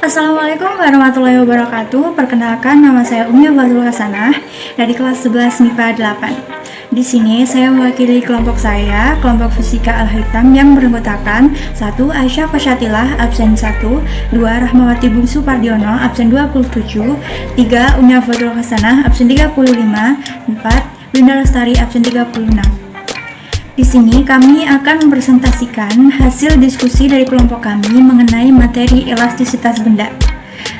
Assalamualaikum warahmatullahi wabarakatuh. Perkenalkan, nama saya Umi Fatul Hasanah dari kelas 11 MIPA 8. Di sini saya mewakili kelompok saya, kelompok Fisika Al-Hitam yang beranggotakan 1. Aisyah Fasyatilah, absen 1, 2. Rahmawati Bungsu Pardiono, absen 27, 3. Umi Fatul Hasanah, absen 35, 4. Winda Lestari, absen 36. Di sini kami akan mempresentasikan hasil diskusi dari kelompok kami mengenai materi elastisitas benda.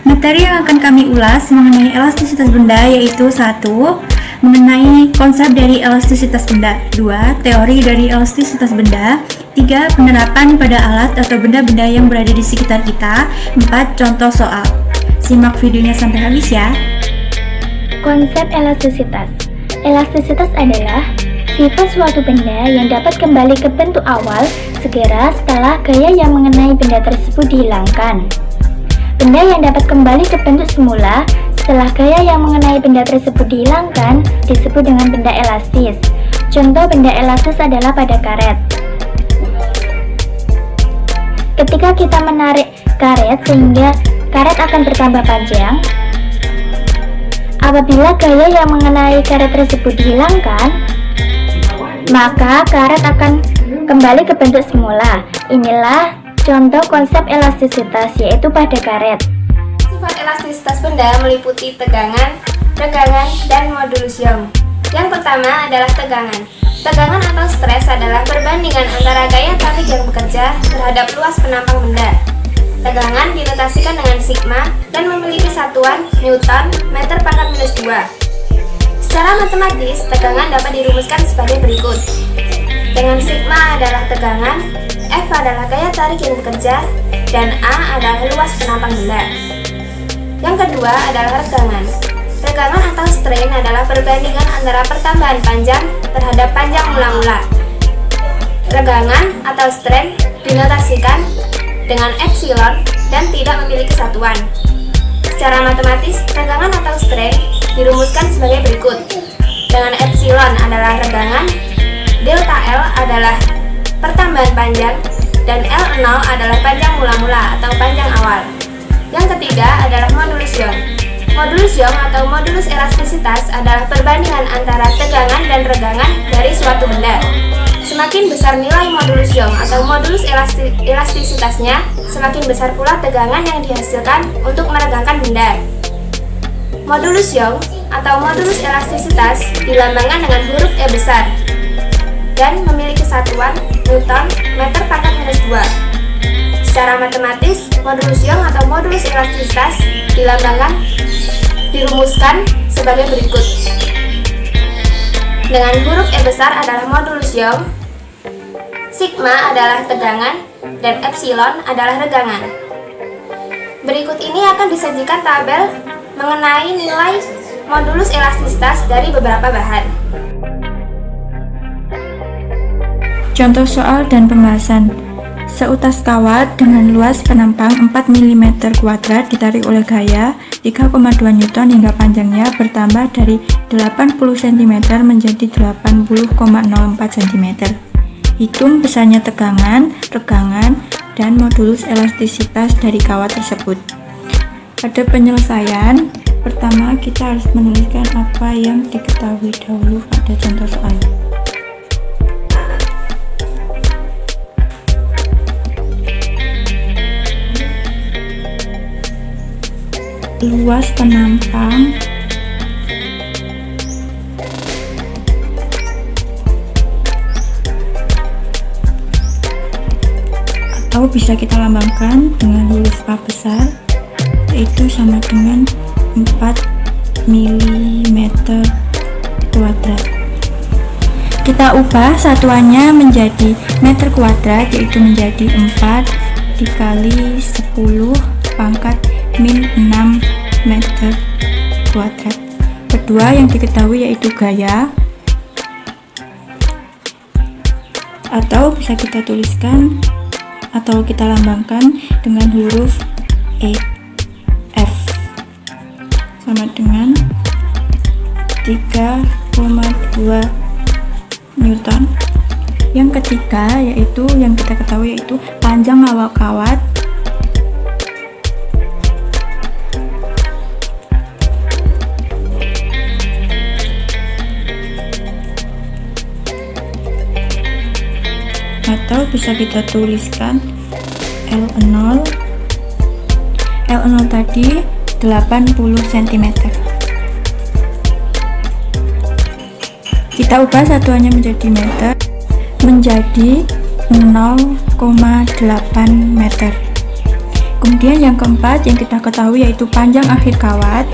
Materi yang akan kami ulas mengenai elastisitas benda yaitu 1. Mengenai konsep dari elastisitas benda, 2. Teori dari elastisitas benda, 3. Penerapan pada alat atau benda-benda yang berada di sekitar kita, 4. Contoh soal. Simak videonya sampai habis ya. Konsep elastisitas. Elastisitas adalah sifat suatu benda yang dapat kembali ke bentuk awal segera setelah gaya yang mengenai benda tersebut dihilangkan. Benda yang dapat kembali ke bentuk semula setelah gaya yang mengenai benda tersebut dihilangkan disebut dengan benda elastis. Contoh benda elastis adalah pada karet. Ketika kita menarik karet sehingga karet akan bertambah panjang, apabila gaya yang mengenai karet tersebut dihilangkan, maka karet akan kembali ke bentuk semula. Inilah contoh konsep elastisitas, yaitu pada karet. Sifat elastisitas benda meliputi tegangan, regangan, dan modulus Young. Yang pertama adalah tegangan. Tegangan atau stres adalah perbandingan antara gaya tarik yang bekerja terhadap luas penampang benda. Tegangan dinotasikan dengan sigma dan memiliki satuan Newton meter pangkat minus 2. Secara matematis, tegangan dapat dirumuskan sebagai berikut. Dengan sigma adalah tegangan, F adalah gaya tarik yang bekerja, dan A adalah luas penampang benda. Yang kedua adalah regangan. Regangan atau strain adalah perbandingan antara pertambahan panjang terhadap panjang mula-mula. Regangan atau strain dinotasikan dengan epsilon dan tidak memiliki satuan. Secara matematis, regangan atau strain dirumuskan sebagai berikut. Dengan epsilon adalah regangan, delta L adalah pertambahan panjang, dan L0 adalah panjang mula-mula atau panjang awal. Yang ketiga adalah modulus Young. Modulus Young atau modulus elastisitas adalah perbandingan antara tegangan dan regangan dari suatu benda. Semakin besar nilai modulus Young atau modulus elastisitasnya, semakin besar pula tegangan yang dihasilkan untuk meregangkan benda. Modulus Young atau modulus elastisitas dilambangkan dengan huruf E besar dan memiliki satuan Newton meter pangkat minus 2. Secara matematis, modulus Young atau modulus elastisitas dirumuskan sebagai berikut. Dengan huruf E besar adalah modulus Young, sigma adalah tegangan, dan epsilon adalah regangan. Berikut ini akan disajikan tabel mengenai nilai modulus elastisitas dari beberapa bahan. Contoh soal dan pembahasan. Seutas kawat dengan luas penampang 4 mm kuadrat ditarik oleh gaya 3,2 Newton hingga panjangnya bertambah dari 80 cm menjadi 80,04 cm. Hitung besarnya tegangan, regangan, dan modulus elastisitas dari kawat tersebut. Pada penyelesaian, pertama kita harus menuliskan apa yang diketahui dahulu pada contoh soal. Luas penampang atau bisa kita lambangkan dengan huruf A besar, yaitu sama dengan 4 mm kuadrat. Kita ubah satuannya menjadi meter kuadrat, yaitu menjadi 4 dikali 10 pangkat min 6 meter kuadrat. Kedua yang diketahui yaitu gaya, atau bisa kita tuliskan atau kita lambangkan dengan huruf E, F, sama dengan 3,2 Newton. Yang ketiga yaitu yang kita ketahui yaitu panjang awal kawat bisa kita tuliskan L0 tadi 80 cm. Kita ubah satuannya menjadi meter, menjadi 0,8 meter. Kemudian yang keempat yang kita ketahui yaitu panjang akhir kawat.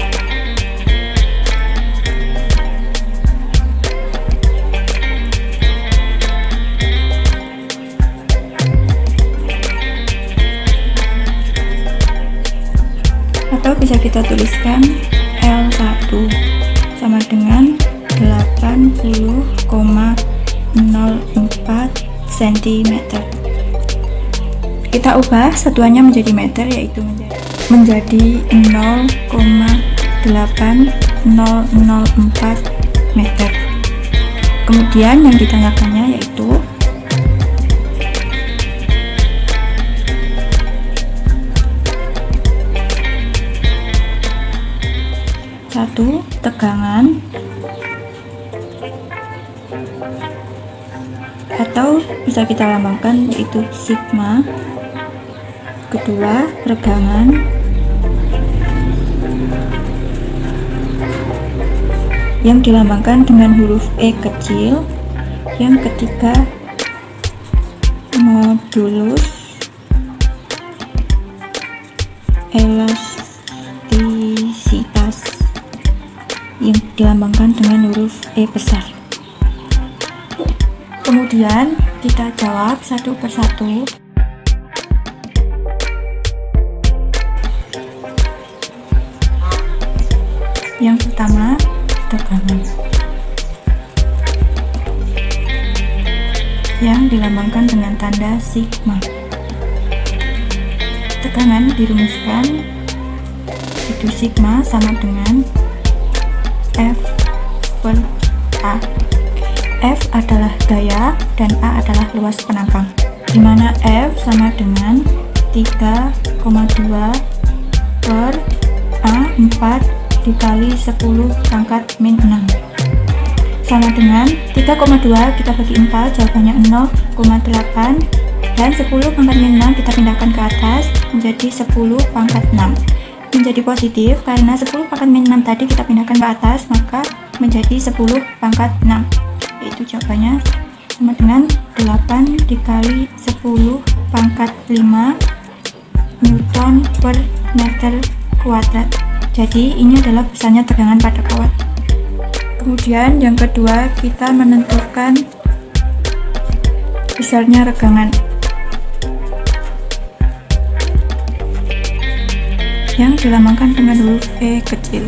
Atau bisa kita tuliskan L1 sama dengan 80,04 cm. Kita ubah satuannya menjadi meter, yaitu menjadi 0,8004 meter. Kemudian yang ditanyakannya yaitu satu, tegangan, atau bisa kita lambangkan yaitu sigma. Kedua, regangan. Yang dilambangkan dengan huruf E kecil. Yang ketiga, modulus elastisitas yang dilambangkan dengan huruf E besar. Kemudian kita jawab satu persatu. Yang pertama, tegangan, yang dilambangkan dengan tanda sigma. Tegangan dirumuskan itu sigma sama dengan F per A. F adalah gaya dan A adalah luas penangkang, di mana F sama dengan 3,2 per A 4 dikali 10 pangkat min 6 sama dengan 3,2 kita bagi 4, jawabannya 0,8, dan 10 pangkat min 6 kita pindahkan ke atas menjadi 10 pangkat 6, menjadi positif karena 10 pangkat min 6 tadi kita pindahkan ke atas, maka menjadi 10 pangkat 6, yaitu jawabannya sama dengan 8 dikali 10 pangkat 5 Newton per meter kuadrat. Jadi ini adalah besarnya tegangan pada kawat. Kemudian yang kedua, kita menentukan besarnya regangan, yang dilambangkan dengan huruf E kecil.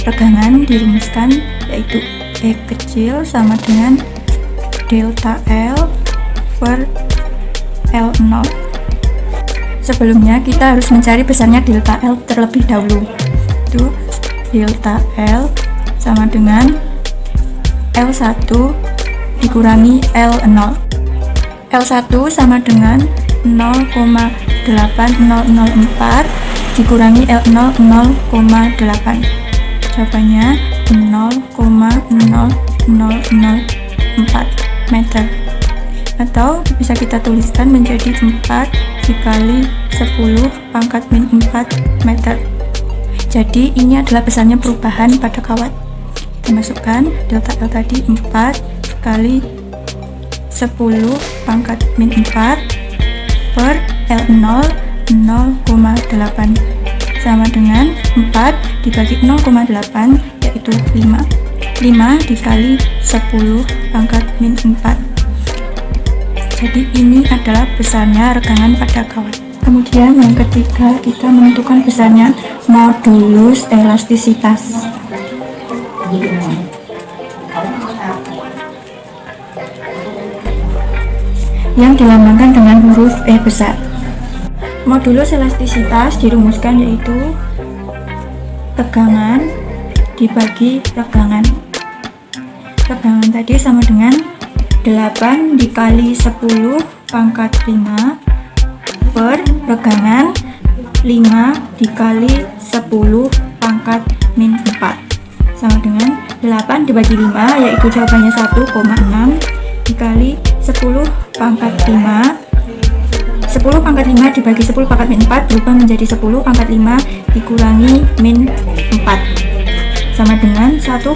Regangan dirumuskan yaitu E kecil sama dengan delta L per L0. Sebelumnya kita harus mencari besarnya delta L terlebih dahulu. Itu delta L sama dengan L1 dikurangi L0. L1 sama dengan 0,8004 dikurangi L0 0,8. Jawabannya 0,0004 meter. Atau bisa kita tuliskan menjadi 4 dikali 10 pangkat min 4 meter. Jadi ini adalah besarnya perubahan pada kawat. Kita masukkan delta L tadi 4 kali 10 pangkat min 4 per L0 0,8 sama dengan 4 dibagi 0,8 yaitu 5 dikali 10 pangkat min 4. Jadi ini adalah besarnya regangan pada kawat. Kemudian yang ketiga, kita menentukan besarnya modulus elastisitas. Yang dilambangkan dengan huruf E besar. Modulus elastisitas dirumuskan yaitu tegangan dibagi regangan. Tegangan tadi sama dengan 8 dikali 10 pangkat 5 per regangan 5 dikali 10 pangkat min 4 sama dengan 8 dibagi 5 yaitu jawabannya 1,6 dikali 10 pangkat 5. 10 pangkat 5 dibagi 10 pangkat min 4 berubah menjadi 10 pangkat 5 dikurangi min 4 sama dengan 1,6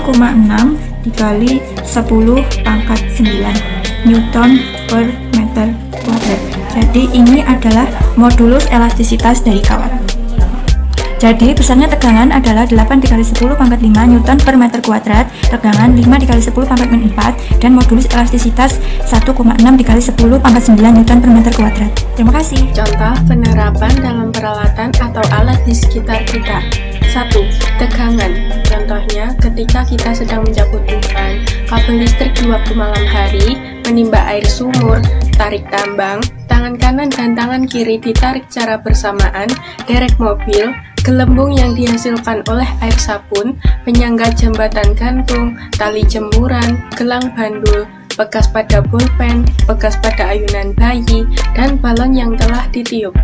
dikali 10 pangkat 9 Newton per meter kuadrat. Jadi ini adalah modulus elastisitas dari kawat. Jadi besarnya tegangan adalah 8 dikali 10 pangkat 5 Newton per meter kuadrat, tegangan 5 dikali 10 pangkat min 4, dan modulus elastisitas 1,6 dikali 10 pangkat 9 Newton per meter kuadrat. Terima kasih. Contoh penerapan dalam peralatan atau alat di sekitar kita. 1. Tegangan. Contohnya ketika kita sedang menjabutkan kabel listrik di waktu malam hari, menimba air sumur, tarik tambang, tangan kanan dan tangan kiri ditarik secara bersamaan, derek mobil, gelembung yang dihasilkan oleh air sabun, penyangga jembatan gantung, tali jemuran, gelang bandul, bekas pada pulpen, bekas pada ayunan bayi, dan balon yang telah ditiup.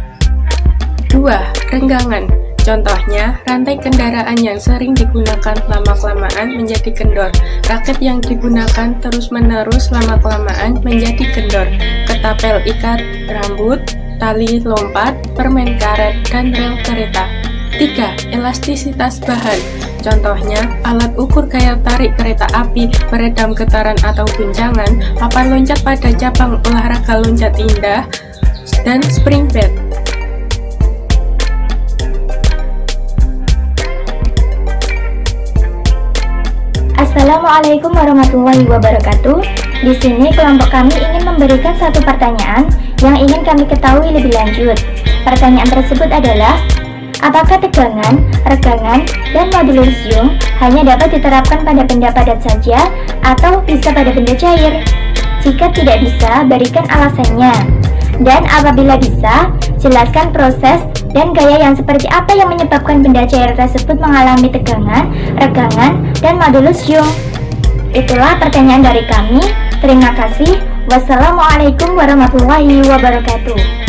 2. Renggangan. Contohnya, rantai kendaraan yang sering digunakan lama-kelamaan menjadi kendor, raket yang digunakan terus-menerus lama-kelamaan menjadi kendor, ketapel ikat rambut, tali lompat, permen karet, dan rel kereta. 3. Elastisitas bahan. Contohnya, alat ukur gaya tarik kereta api, peredam getaran atau guncangan, papan loncat pada cabang olahraga loncat indah, dan spring bed. Assalamualaikum warahmatullahi wabarakatuh. Di sini kelompok kami ingin memberikan satu pertanyaan yang ingin kami ketahui lebih lanjut. Pertanyaan tersebut adalah, apakah tegangan, regangan, dan modulus Young hanya dapat diterapkan pada benda padat saja atau bisa pada benda cair? Jika tidak bisa, berikan alasannya. Dan apabila bisa, jelaskan proses dan gaya yang seperti apa yang menyebabkan benda cair tersebut mengalami tegangan, regangan, dan modulus Young. Itulah pertanyaan dari kami. Terima kasih. Wassalamualaikum warahmatullahi wabarakatuh.